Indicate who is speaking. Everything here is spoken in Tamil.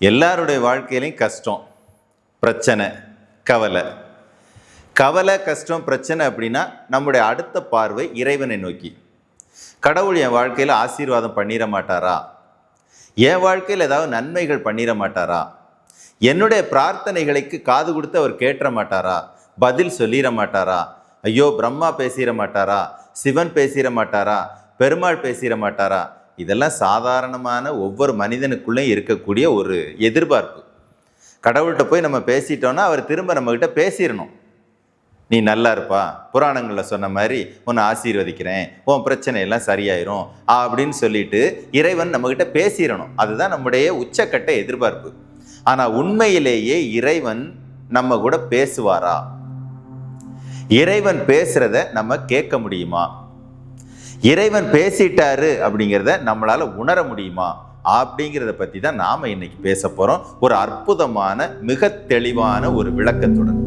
Speaker 1: எல்லாருடைய வாழ்க்கையிலையும் கஷ்டம், பிரச்சனை, கவலை. கவலை, கஷ்டம், பிரச்சனை அப்படின்னா நம்முடைய அடுத்த பார்வை இறைவனை நோக்கி. கடவுள் என் வாழ்க்கையில் ஆசீர்வாதம் பண்ணிட மாட்டாரா? என் வாழ்க்கையில் ஏதாவது நன்மைகள் பண்ணிட மாட்டாரா? என்னுடைய பிரார்த்தனைகளுக்கு காது கொடுத்து அவர் கேட்டுற மாட்டாரா? பதில் சொல்லிட மாட்டாரா? ஐயோ, பிரம்மா பேசிட மாட்டாரா? சிவன் பேசிட மாட்டாரா? பெருமாள் பேசிட மாட்டாரா? இதெல்லாம் சாதாரணமான ஒவ்வொரு மனிதனுக்குள்ளே இருக்கக்கூடிய ஒரு எதிர்பார்ப்பு. கடவுள்கிட்ட போய் நம்ம பேசிட்டோன்னா அவர் திரும்ப நம்மக்கிட்ட பேசிடணும். நீ நல்லா இருப்பா, புராணங்களில் சொன்ன மாதிரி உன்னை ஆசீர்வதிக்கிறேன், உன் பிரச்சனையெல்லாம் சரியாயிரும் அப்படின்னு சொல்லிட்டு இறைவன் நம்மக்கிட்ட பேசிடணும். அதுதான் நம்முடைய உச்சக்கட்ட எதிர்பார்ப்பு. ஆனால் உண்மையிலேயே இறைவன் நம்ம கூட பேசுவாரா? இறைவன் பேசுறத நம்ம கேட்க முடியுமா? இறைவன் பேசிட்டாரு அப்படிங்கிறத நம்மளால உணர முடியுமா? அப்படிங்கிறத பற்றி தான் நாம் இன்னைக்கு பேச போகிறோம். ஒரு அற்புதமான, மிக தெளிவான ஒரு விளக்கத்துடன்.